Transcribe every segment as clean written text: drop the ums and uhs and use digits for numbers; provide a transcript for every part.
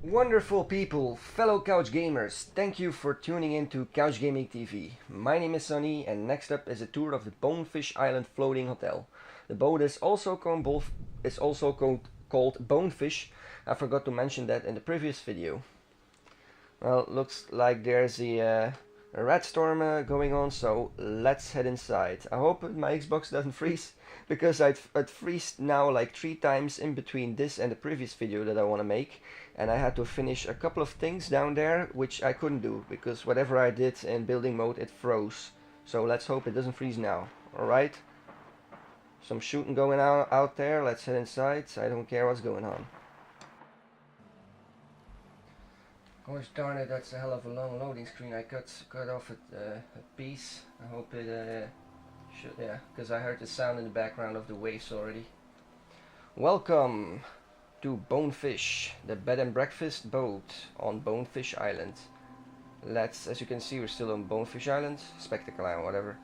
Wonderful people, fellow couch gamers, thank you for tuning in to Couch Gaming TV. My name is Sunny and next up is a tour of the Bonefish Island Floating Hotel. The boat is also called Bonefish. I forgot to mention that in the previous video. Well, looks like there's a rat storm going on, so let's head inside. I hope my Xbox doesn't freeze, because it freezed now like 3 times in between this and the previous video that I want to make, and I had to finish a couple of things down there which I couldn't do because whatever I did in building mode it froze. So let's hope it doesn't freeze now. Alright, some shooting going on out there. Let's head inside. I don't care what's going on. Gosh darn it, that's a hell of a long loading screen. I cut off a piece. I hope it should, yeah, because I heard the sound in the background of the waves already. Welcome to Bonefish, the bed and breakfast boat on Bonefish Island. As you can see, we're still on Bonefish Island, Spectacle Island, whatever.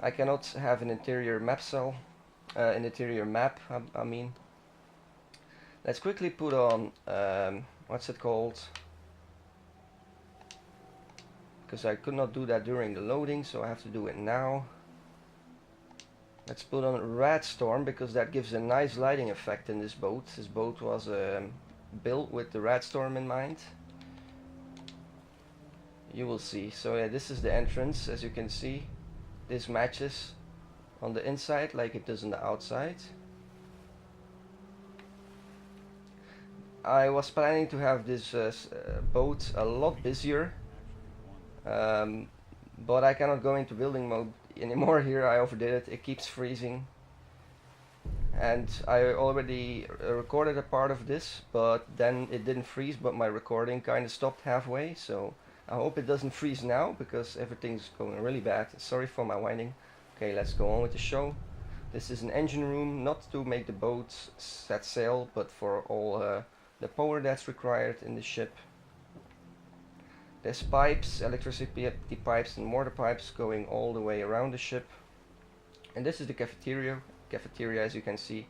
I cannot have an interior map cell, I mean. Let's quickly put on, what's it called? Because I could not do that during the loading, so I have to do it now. Let's put on Rat Storm, because that gives a nice lighting effect in this boat. This boat was built with the Rat Storm in mind. You will see. So yeah, this is the entrance. As you can see, this matches on the inside like it does on the outside. I was planning to have this boat a lot busier. But I cannot go into building mode anymore here. I overdid it. It keeps freezing, and I already recorded a part of this, but then it didn't freeze, but my recording kind of stopped halfway. So I hope it doesn't freeze now, because everything's going really bad. Sorry for my whining. Okay, let's go on with the show. This is an engine room, not to make the boat set sail, but for all the power that's required in the ship. There's pipes, electricity pipes and mortar pipes going all the way around the ship. And this is the cafeteria. As you can see.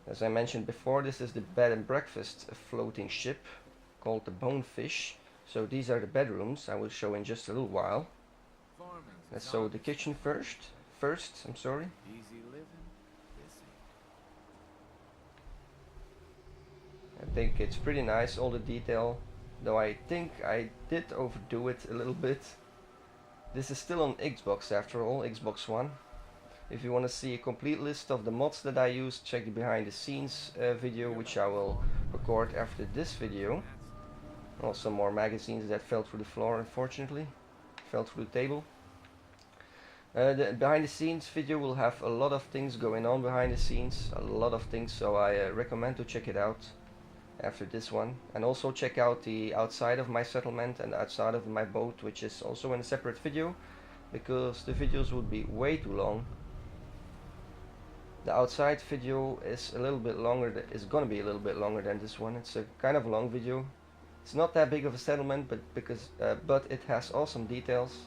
As I mentioned before, this is the bed and breakfast floating ship called the Bonefish. So these are the bedrooms I will show in just a little while. Let's show the kitchen first. I'm sorry. I think it's pretty nice, all the detail. Though I think I did overdo it a little bit. This is still on Xbox after all, Xbox One. If you want to see a complete list of the mods that I used, check the behind the scenes video, which I will record after this video. Also more magazines that fell through the floor, unfortunately. Fell through the table. The behind the scenes video will have a lot of things going on behind the scenes. A lot of things, so I recommend to check it out after this one, and also check out the outside of my settlement and outside of my boat, which is also in a separate video, because the videos would be way too long. The outside video is a little bit longer, is gonna be a little bit longer than this one. It's a kind of long video. It's not that big of a settlement, but it has awesome details.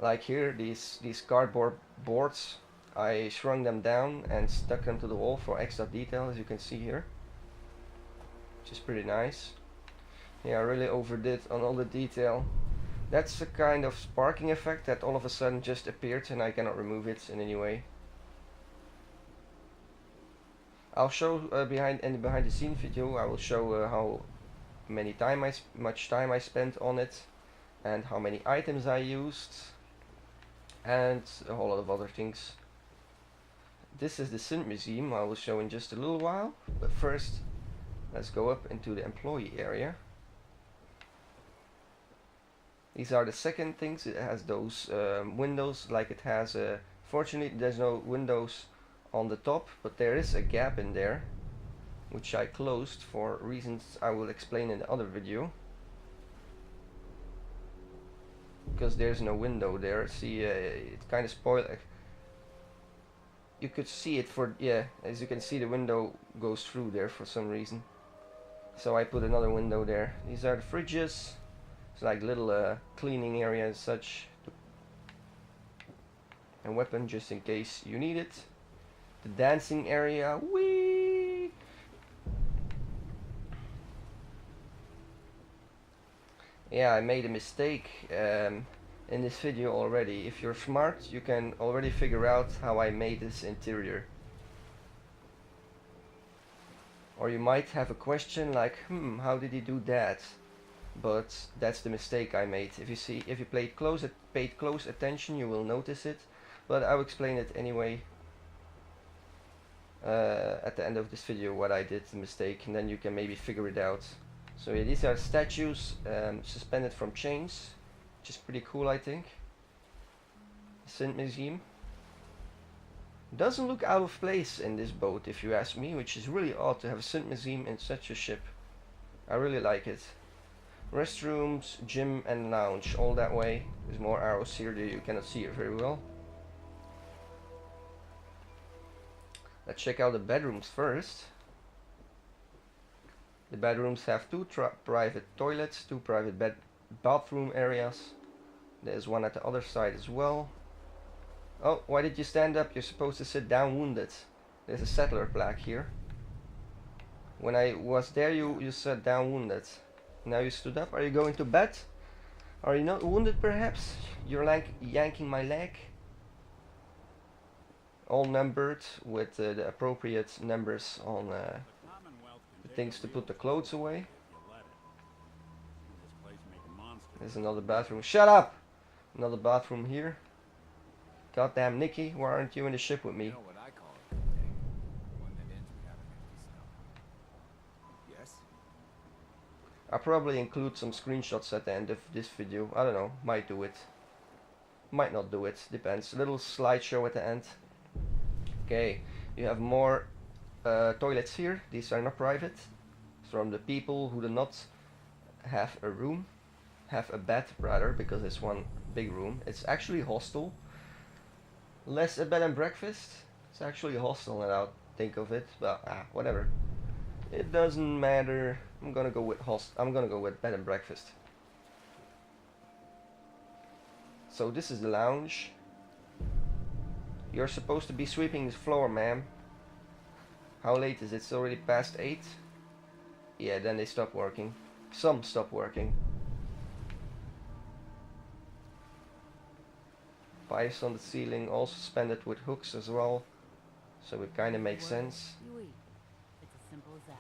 Like here, these cardboard boards, I shrunk them down and stuck them to the wall for extra detail, as you can see here. Which is pretty nice. Yeah, I really overdid on all the detail. That's a kind of sparking effect that all of a sudden just appeared, and I cannot remove it in any way. I'll show behind the scene video. I will show how much time I spent on it, and how many items I used, and a whole lot of other things. This is the Synth Museum. I will show in just a little while, but first, let's go up into the employee area. These are the second things. It has those windows, like it has. Fortunately, there's no windows on the top, but there is a gap in there, which I closed for reasons I will explain in the other video. Because there's no window there. See, it kind of spoiled. You could see it for, yeah, as you can see, the window goes through there for some reason. So I put another window there. These are the fridges. It's like little cleaning area and such. A weapon just in case you need it. The dancing area. Whee! Yeah, I made a mistake in this video already. If you're smart, you can already figure out how I made this interior. Or you might have a question like, how did he do that? But that's the mistake I made. If you paid close attention, you will notice it. But I'll explain it anyway at the end of this video what I did, the mistake, and then you can maybe figure it out. So yeah, these are statues suspended from chains, which is pretty cool, I think. Synth Museum. Doesn't look out of place in this boat, if you ask me, which is really odd to have a synth museum in such a ship. I really like it. Restrooms, gym and lounge, all that way. There's more arrows here that you cannot see it very well. Let's check out the bedrooms first. The bedrooms have two private toilets, two private bathroom areas. There's one at the other side as well. Oh, why did you stand up? You're supposed to sit down wounded. There's a settler plaque here. When I was there, you sat down wounded. Now you stood up. Are you going to bed? Are you not wounded perhaps? You're like yanking my leg. All numbered with the appropriate numbers on the things to put the clothes away. There's another bathroom. Shut up! Another bathroom here. Goddamn Nikki, why aren't you in the ship with me? You know what I call a good day? One that ends with having an empty cell. Yes? I'll probably include some screenshots at the end of this video. I don't know, might do it. Might not do it, depends. A little slideshow at the end. Okay, you have more toilets here. These are not private. From the people who do not have a room. Have a bed rather, because it's one big room. It's actually a hostel. Less a bed and breakfast. It's actually a hostel now I think of it, but whatever. It doesn't matter. I'm gonna go with bed and breakfast. So this is the lounge. You're supposed to be sweeping the floor, ma'am. How late is it? It's already past 8. Yeah, then they stop working. Some stop working. Pipes on the ceiling, all suspended with hooks as well, so it kind of makes sense. It's as simple as that.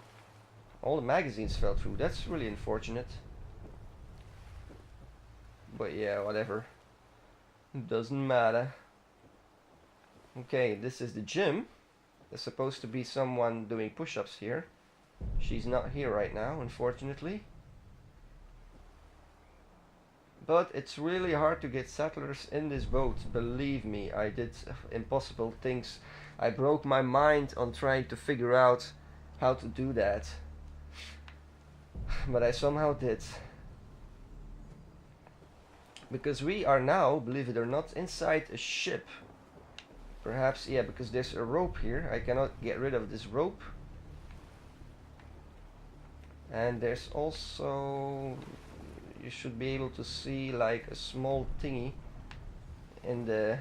All the magazines fell through. That's really unfortunate. But yeah, whatever. Doesn't matter. Okay, this is the gym. There's supposed to be someone doing push-ups here. She's not here right now, unfortunately. But it's really hard to get settlers in this boat. Believe me, I did impossible things. I broke my mind on trying to figure out how to do that. But I somehow did. Because we are now, believe it or not, inside a ship. Perhaps, yeah, because there's a rope here. I cannot get rid of this rope. And there's also... you should be able to see like a small thingy in the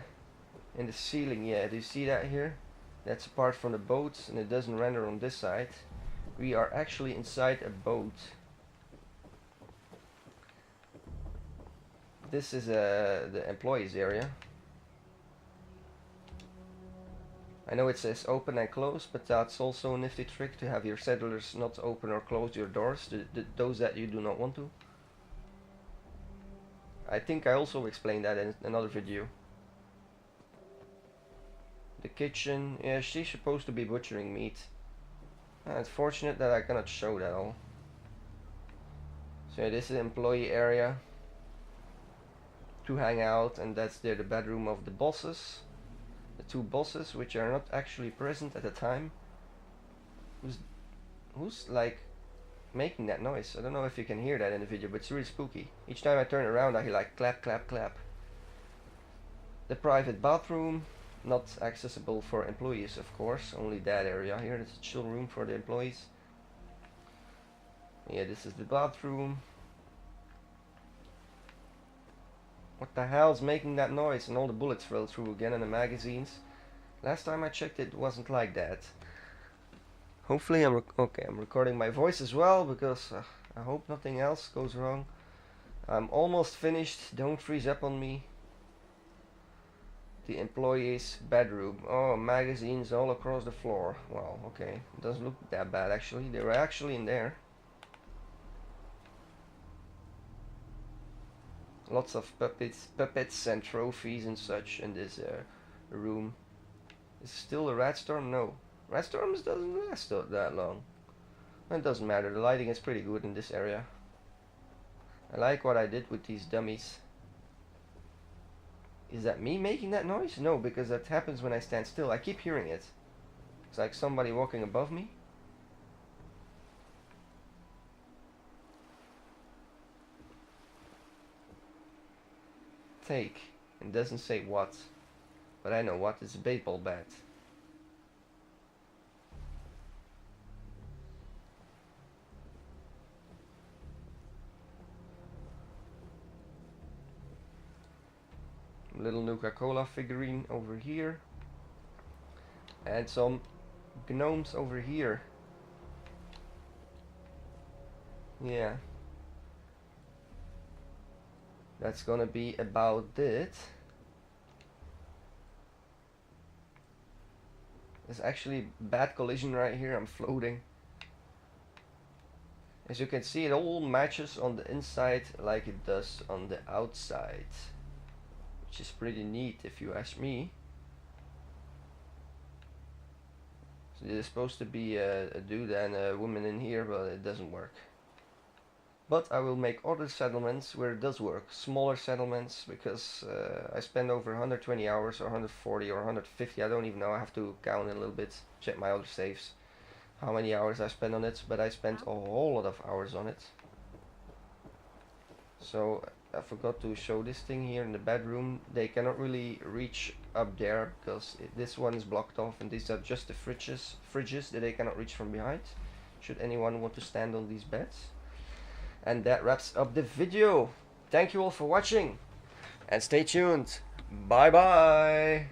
ceiling. Yeah, do you see that here? That's apart from the boat, and it doesn't render on this side. We are actually inside a boat. This is the employees area. I know it says open and close, but that's also a nifty trick to have your settlers not open or close your doors, those that you do not want to. I think I also explained that in another video. The kitchen, yeah, she's supposed to be butchering meat. It's fortunate that I cannot show that all. So yeah, this is the employee area to hang out, and that's there the bedroom of the bosses. The two bosses, which are not actually present at the time. Who's like making that noise? I don't know if you can hear that in the video, but it's really spooky. Each time I turn around I hear like clap, clap, clap. The private bathroom, not accessible for employees of course, only that area here. It's a chill room for the employees. Yeah, this is the bathroom. What the hell's making that noise? And all the bullets fell through again in the magazines. Last time I checked it wasn't like that. Hopefully I'm recording my voice as well, because I hope nothing else goes wrong. I'm almost finished. Don't freeze up on me. The employee's bedroom. Oh, magazines all across the floor. Well, okay. It doesn't look that bad actually. They were actually in there. Lots of puppets and trophies and such in this room. Is it still a rat storm? No. Rat storms doesn't last that long. It doesn't matter. The lighting is pretty good in this area. I like what I did with these dummies. Is that me making that noise? No, because that happens when I stand still. I keep hearing it. It's like somebody walking above me. Take. It doesn't say what. But I know what. It's a baseball bat. Little Nuka-Cola figurine over here. And some gnomes over here. Yeah. That's gonna be about it. There's actually bad collision right here. I'm floating. As you can see, it all matches on the inside like it does on the outside, which is pretty neat if you ask me. So there's supposed to be a dude and a woman in here, but it doesn't work. But I will make other settlements where it does work. Smaller settlements, because I spend over 120 hours or 140 or 150, I don't even know, I have to count a little bit, check my other saves, how many hours I spend on it, but I spent a whole lot of hours on it. So I forgot to show this thing here in the bedroom. They cannot really reach up there because this one is blocked off, and these are just the fridges that they cannot reach from behind, should anyone want to stand on these beds. And that wraps up the video. Thank you all for watching and stay tuned. Bye bye.